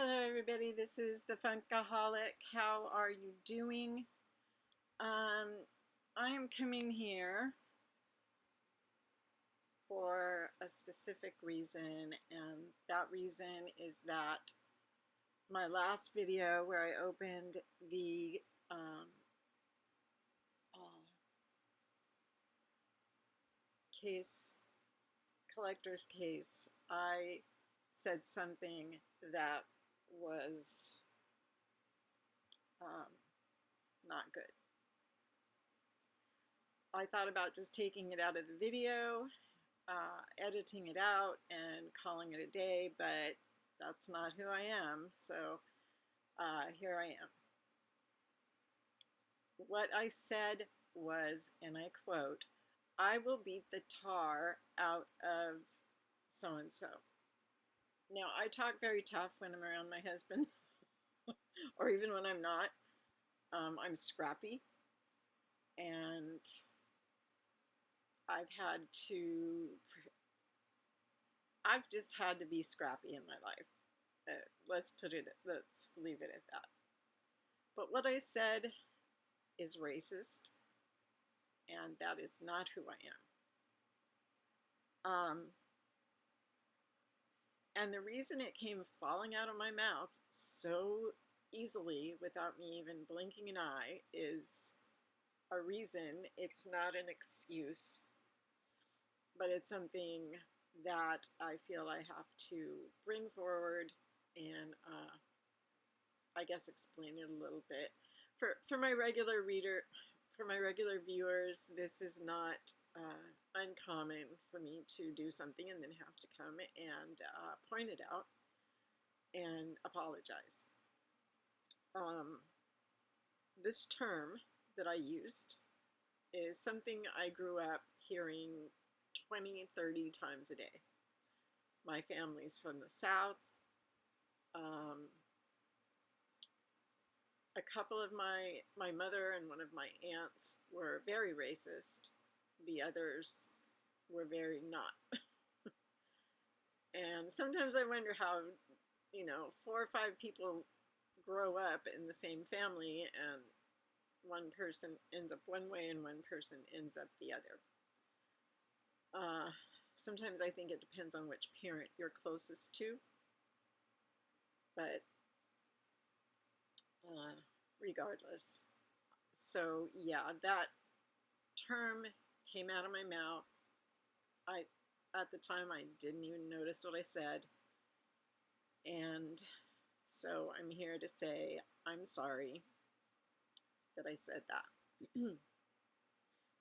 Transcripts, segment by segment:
Hello everybody, this is the Funkaholic. How are you doing? I am coming here for a specific reason, and that reason is that my last video where I opened the uh, case, collector's case, I said something that was um, not good. I thought about just taking it out of the video, editing it out, and calling it a day, but that's not who I am, so here I am. What I said was, and I quote, "I will beat the tar out of so-and-so." Now, I talk very tough when I'm around my husband, or even when I'm not. I'm scrappy, and I've had to I've just had to be scrappy in my life. Let's leave it at that. But what I said is racist, and that is not who I am. And the reason it came falling out of my mouth so easily without me even blinking an eye is a reason. It's not an excuse, but it's something that I feel I have to bring forward and I guess explain it a little bit. For my regular viewers, this is not uncommon for me to do something and then have to come and point it out and apologize. This term that I used is something I grew up hearing 20, 30 times a day. My family's from the South. A couple of my mother and one of my aunts were very racist. The others were very not. And sometimes I wonder how, 4 or 5 people grow up in the same family and one person ends up one way and one person ends up the other. Sometimes I think it depends on which parent you're closest to. But regardless. So yeah, that term came out of my mouth. At the time, I didn't even notice what I said. And so I'm here to say I'm sorry that I said that.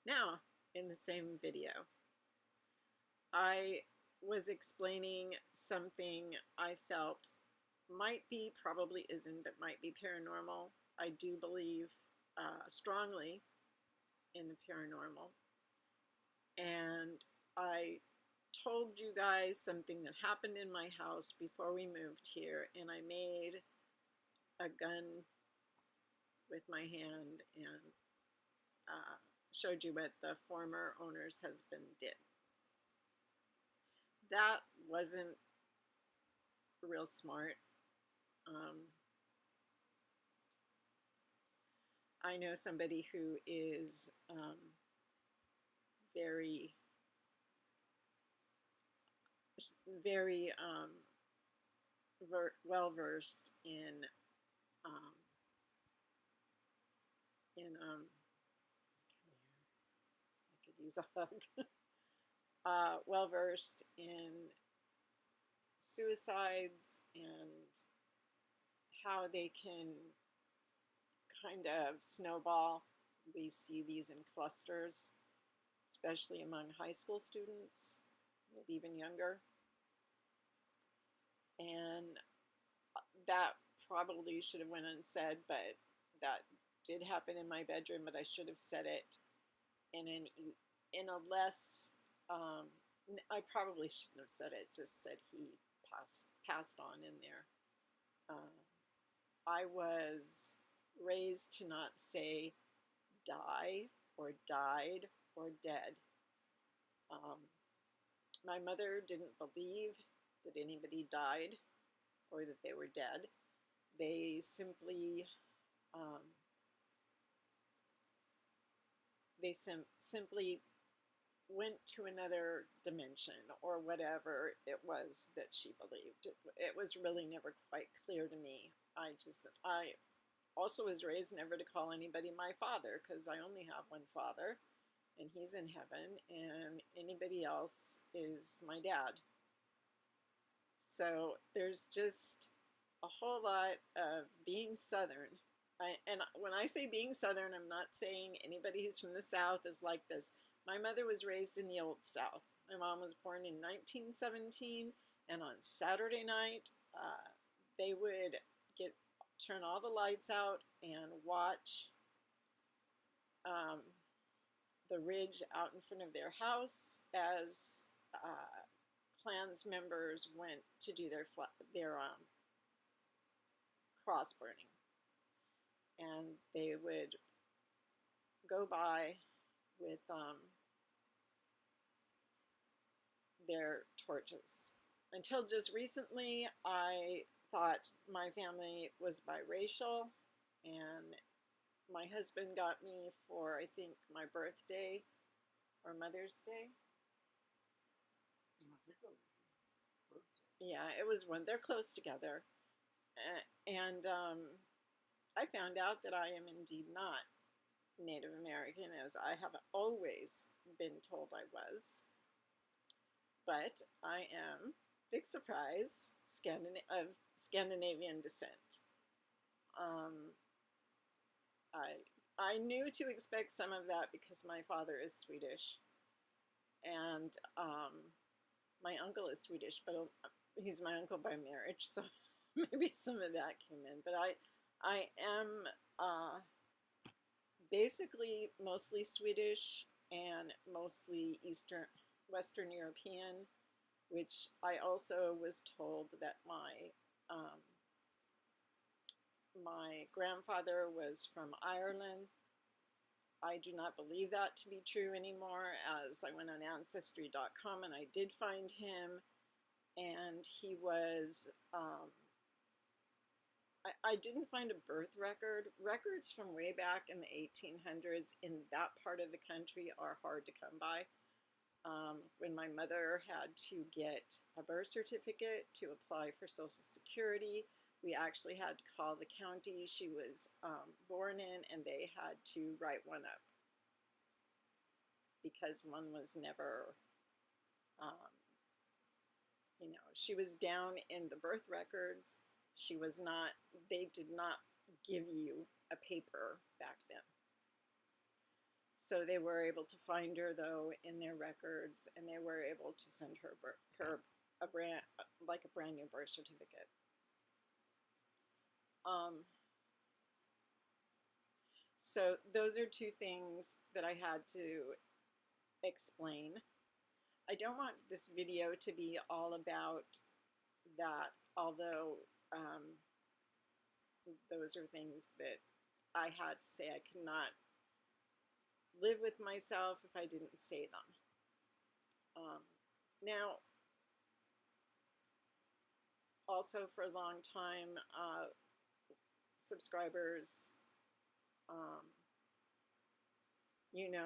Now, in the same video, I was explaining something I felt might be, probably isn't, but might be paranormal. I do believe strongly in the paranormal. And I told you guys something that happened in my house before we moved here, and I made a gun with my hand and showed you what the former owner's husband did. That wasn't real smart. I know somebody who is very well versed in I could use a hug. Well versed in suicides and how they can kind of snowball. We see these in clusters, especially among high school students, maybe even younger. And that probably should have went unsaid, but that did happen in my bedroom, but I should have said it in a less, I probably shouldn't have said it, just said he passed on in there. I was raised to not say die or died or dead. My mother didn't believe that anybody died. or that they were dead. They simply um, simply went to another dimension or whatever it was that she believed. It was really never quite clear to me. I also was raised never to call anybody my father, because I only have one father, and he's in heaven, and anybody else is my dad. So there's just a whole lot of being Southern. And when I say being Southern, I'm not saying anybody who's from the South is like this. My mother was raised in the Old South. My mom was born in 1917, and on Saturday night, they would turn all the lights out and watch um, the ridge out in front of their house as Klans members went to do their cross burning, and they would go by with their torches. Until just recently, I thought my family was biracial, and my husband got me for, I think, my birthday or Mother's Day. Yeah, it was when they're close together. And I found out that I am indeed not Native American, as I have always been told I was. But I am, big surprise, of Scandinavian descent. Um, I knew to expect some of that because my father is Swedish, and my uncle is Swedish, but he's my uncle by marriage, so maybe some of that came in. But I am basically mostly Swedish and mostly Western European, which I also was told that my grandfather was from Ireland. I do not believe that to be true anymore, as I went on Ancestry.com and I did find him, and he was, I didn't find a birth record. Records from way back in the 1800s in that part of the country are hard to come by. When my mother had to get a birth certificate to apply for Social Security, we actually had to call the county she was born in, and they had to write one up because one was never, she was down in the birth records. She was not, they did not give you a paper back then. So they were able to find her, though, in their records, and they were able to send her a brand new birth certificate. So those are two things that I had to explain. I don't want this video to be all about that, although those are things that I had to say. I could not live with myself if I didn't say them. Now, also for a long time, subscribers,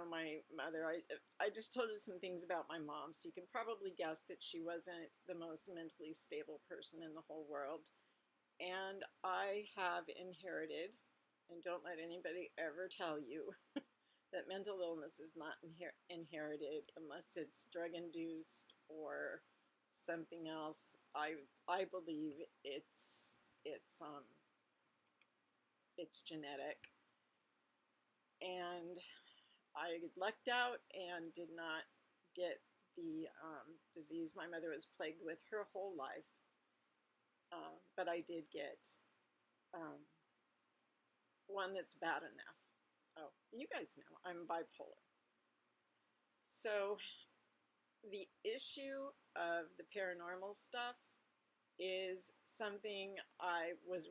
my mother, I just told you some things about my mom, so you can probably guess that she wasn't the most mentally stable person in the whole world. And I have inherited, and don't let anybody ever tell you that mental illness is not inherited unless it's drug-induced or something else. I believe it's genetic. And I lucked out and did not get the disease my mother was plagued with her whole life. But I did get one that's bad enough. Oh, you guys know I'm bipolar. So the issue of the paranormal stuff is something I was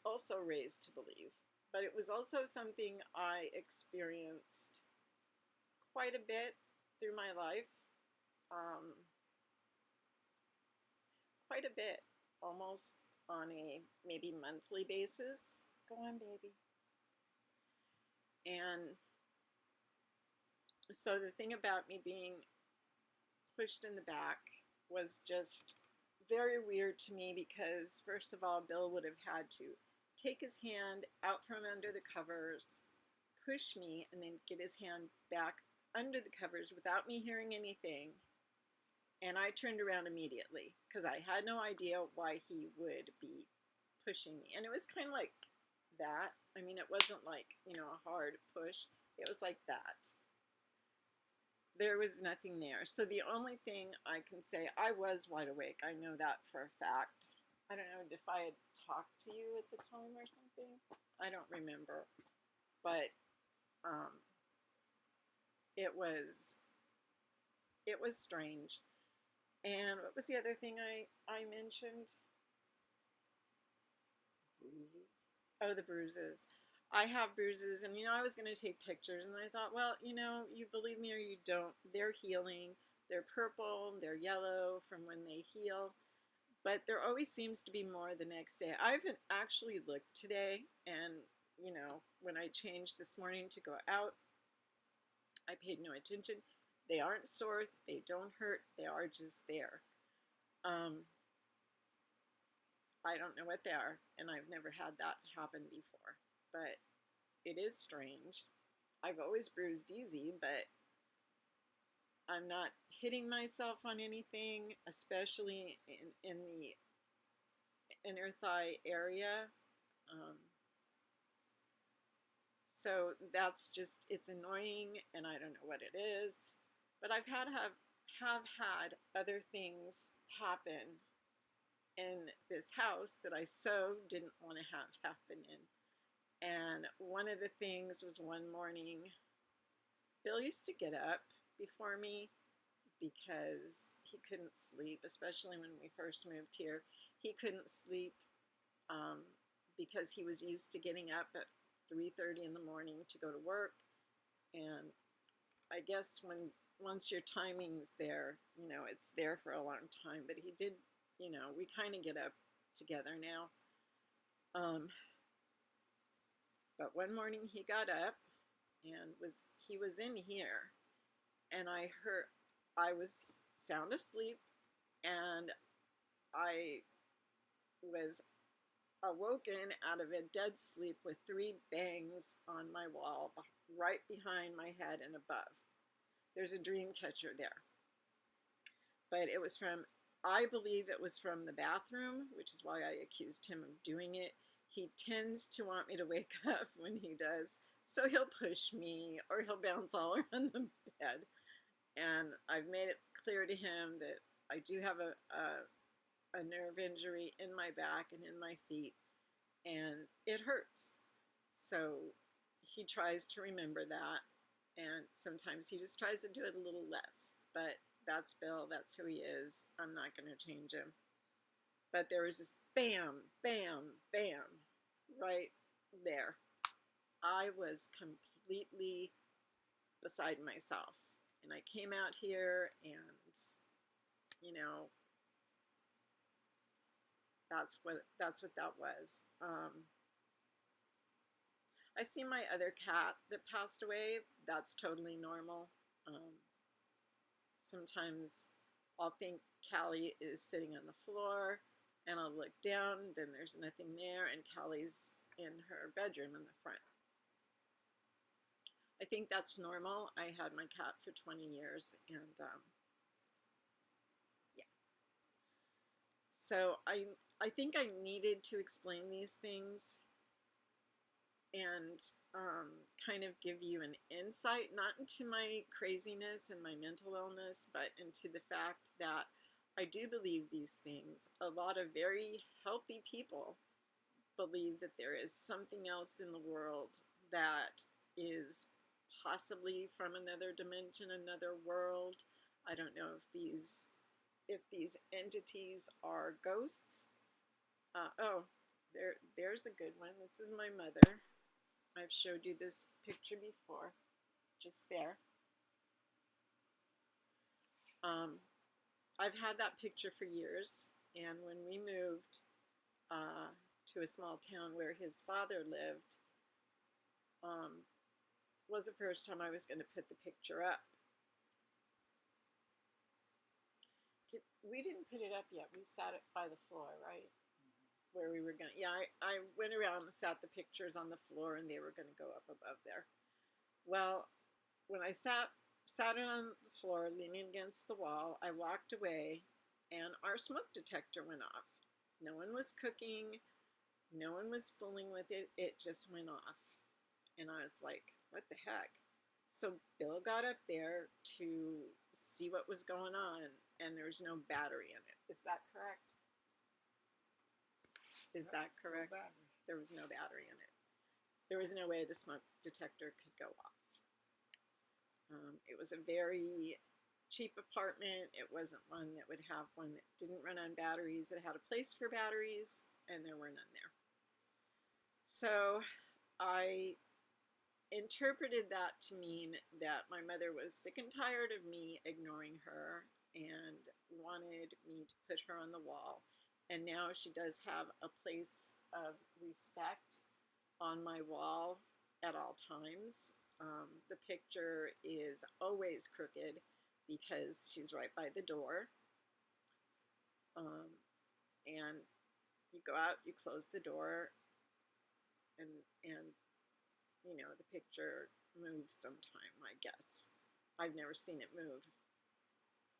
also raised to believe. But it was also something I experienced quite a bit through my life. Quite a bit. Almost on a maybe monthly basis. Go on, baby. And so the thing about me being pushed in the back was just very weird to me because, first of all, Bill would have had to take his hand out from under the covers, push me, and then get his hand back under the covers without me hearing anything. And I turned around immediately because I had no idea why he would be pushing me. And it was kind of like that. I mean, it wasn't like, a hard push. It was like that. There was nothing there. So the only thing I can say, I was wide awake. I know that for a fact. I don't know if I had talked to you at the time or something. I don't remember. But it was strange. And what was the other thing I mentioned? Oh, the bruises. I have bruises, and I was going to take pictures, and I thought, well, you believe me or you don't, they're healing. They're purple, they're yellow from when they heal, but there always seems to be more the next day. I haven't actually looked today, and when I changed this morning to go out, I paid no attention. They aren't sore, they don't hurt, they are just there. I don't know what they are, and I've never had that happen before, but it is strange. I've always bruised easy, but I'm not hitting myself on anything, especially in the inner thigh area. So that's just, it's annoying, and I don't know what it is. But I've have had other things happen in this house that I so didn't want to have happen in. And one of the things was one morning, Bill used to get up before me because he couldn't sleep, especially when we first moved here. He couldn't sleep because he was used to getting up at 3:30 in the morning to go to work. And I guess once your timing's there, it's there for a long time. But he did, we kind of get up together now. But one morning he got up and he was in here, and I was sound asleep, and I was awoken out of a dead sleep with 3 bangs on my wall right behind my head and above. There's a dream catcher there. But I believe it was from the bathroom, which is why I accused him of doing it. He tends to want me to wake up when he does, so he'll push me or he'll bounce all around the bed. And I've made it clear to him that I do have a nerve injury in my back and in my feet, and it hurts. So he tries to remember that, and sometimes he just tries to do it a little less. But that's Bill, that's who he is. I'm not going to change him. But there was this bam, bam, bam, right there. I was completely beside myself. And I came out here, and, that's what that was. I see my other cat that passed away. That's totally normal. Sometimes I'll think Callie is sitting on the floor, and I'll look down, then there's nothing there, and Callie's in her bedroom in the front. I think that's normal. I had my cat for 20 years, and yeah. So I think I needed to explain these things and kind of give you an insight, not into my craziness and my mental illness, but into the fact that I do believe these things. A lot of very healthy people believe that there is something else in the world that is possibly from another dimension, another world. I don't know if these entities are ghosts. There's a good one. This is my mother. I've showed you this picture before, just there. I've had that picture for years, and when we moved, uh, to a small town where his father lived, was the first time I was going to put the picture up. We didn't put it up yet. We sat it by the floor, right? Where we were going. Yeah, I went around and sat the pictures on the floor, and they were going to go up above there. Well, when I sat it on the floor, leaning against the wall, I walked away, and our smoke detector went off. No one was cooking. No one was fooling with it. It just went off. And I was like, what the heck? So Bill got up there to see what was going on, and there's no battery in it. Is that correct? Is that correct? No battery. There was no battery in it. There was no way the smoke detector could go off. It was a very cheap apartment. It wasn't one that would have one that didn't run on batteries. It had a place for batteries, and there were none there. So I interpreted that to mean that my mother was sick and tired of me ignoring her and wanted me to put her on the wall. And now she does have a place of respect on my wall at all times. The picture is always crooked because she's right by the door. And you go out, you close the door, and you know, the picture moves sometime, I guess. I've never seen it move.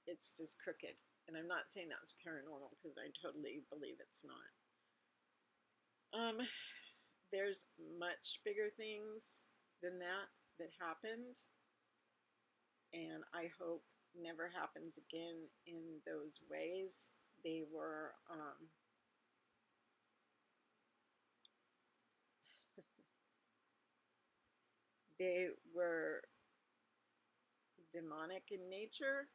It's just crooked. And I'm not saying that was paranormal because I totally believe it's not. There's much bigger things than that happened. And I hope never happens again in those ways. They were they were demonic in nature,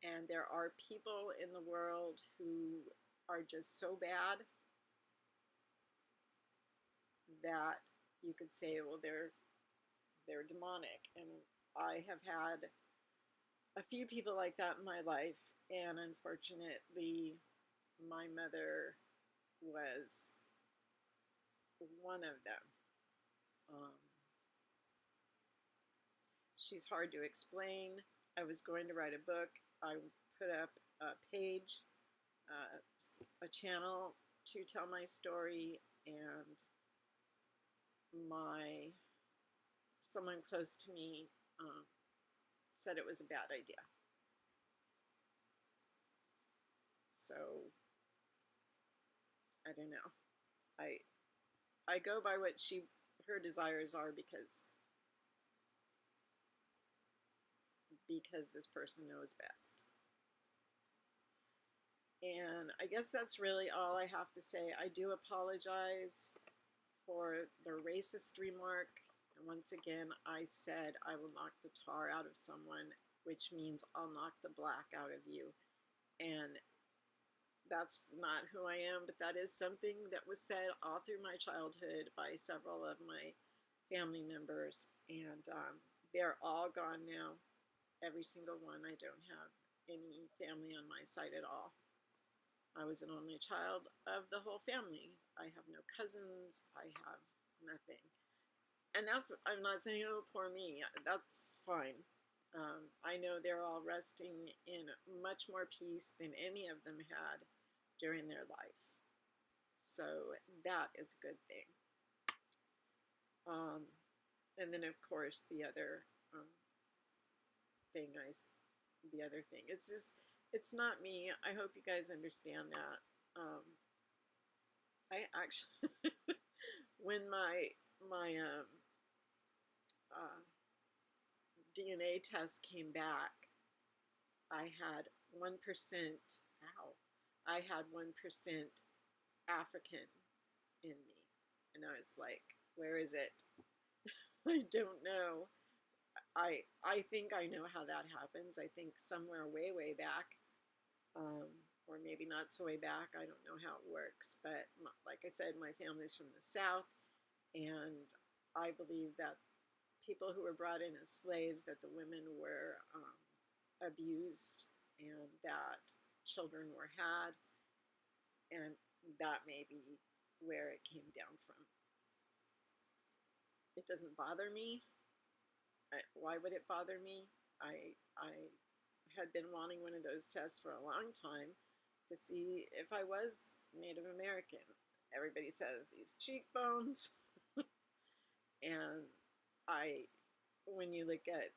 and there are people in the world who are just so bad that you could say, well, they're demonic. And I have had a few people like that in my life, and unfortunately, my mother was one of them. She's hard to explain. I was going to write a book. I put up a page, a channel to tell my story, and someone close to me said it was a bad idea. So I don't know. I go by what her desires are because this person knows best. And I guess that's really all I have to say. I do apologize for the racist remark. And once again, I said I will knock the tar out of someone, which means I'll knock the black out of you. And that's not who I am, but that is something that was said all through my childhood by several of my family members. And they're all gone now. Every single one. I don't have any family on my side at all. I was an only child of the whole family. I have no cousins. I have nothing. And I'm not saying, oh, poor me. That's fine. I know they're all resting in much more peace than any of them had during their life. So that is a good thing. And then, of course, the other thing, it's just, it's not me. I hope you guys understand that. I actually, when my DNA test came back, I had 1%, I had 1% African in me. And I was like, where is it? I don't know. I think I know how that happens. I think somewhere way, way back, or maybe not so way back. I don't know how it works. But like I said, my family's from the South, and I believe that people who were brought in as slaves, that the women were abused, and that children were had. And that may be where it came down from. It doesn't bother me. Why would it bother me? I had been wanting one of those tests for a long time to see if I was Native American. Everybody says these cheekbones, and when you look at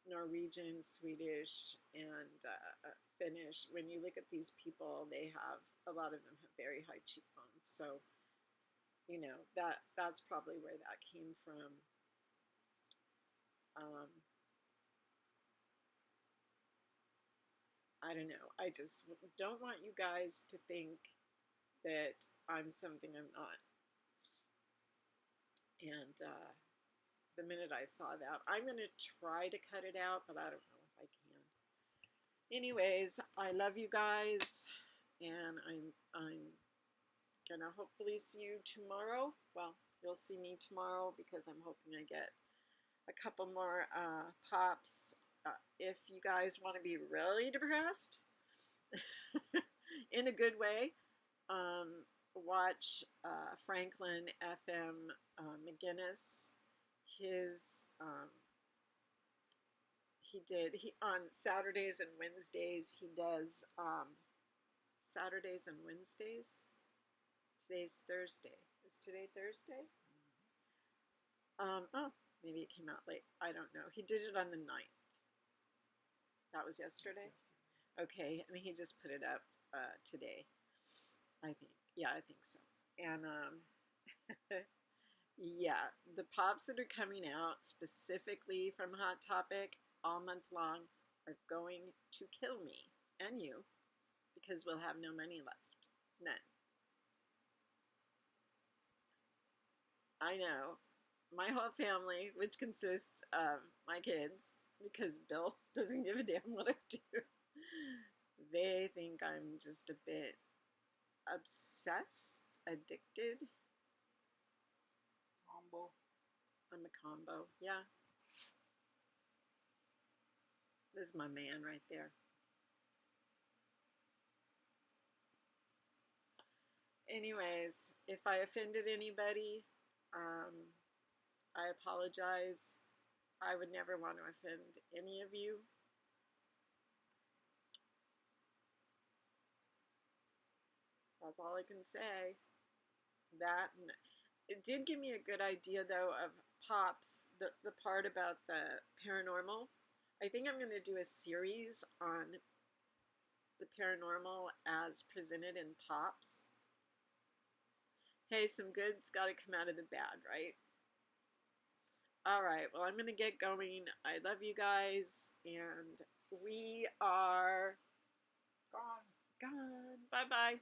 Norwegian, Swedish, and Finnish, when you look at these people, a lot of them have very high cheekbones. So that's probably where that came from. Um, I don't know. I just don't want you guys to think that I'm something I'm not. And the minute I saw that, I'm going to try to cut it out, but I don't know if I can. Anyways, I love you guys, and I'm gonna hopefully see you tomorrow. Well, you'll see me tomorrow because I'm hoping I get a couple more pops. If you guys want to be really depressed, in a good way, watch Franklin FM McGinnis. His he on Saturdays and Wednesdays he does Saturdays and Wednesdays. Today's Thursday. Is today Thursday? Oh, maybe it came out late. I don't know. He did it on the 9th. That was yesterday? Okay, I mean, he just put it up today, I think. Yeah, I think so. And, yeah, the pops that are coming out specifically from Hot Topic all month long are going to kill me and you because we'll have no money left. None. I know. My whole family, which consists of my kids, because Bill doesn't give a damn what I do, they think I'm just a bit obsessed, addicted. Combo. I'm a combo, yeah. This is my man right there. Anyways, if I offended anybody, I apologize. I would never want to offend any of you. That's all I can say. That it did give me a good idea though of pops, the part about the paranormal. I think I'm going to do a series on the paranormal as presented in pops. Hey, some good's got to come out of the bad, right? All right, well, I'm going to get going. I love you guys, and we are Gone. gone. Bye-bye.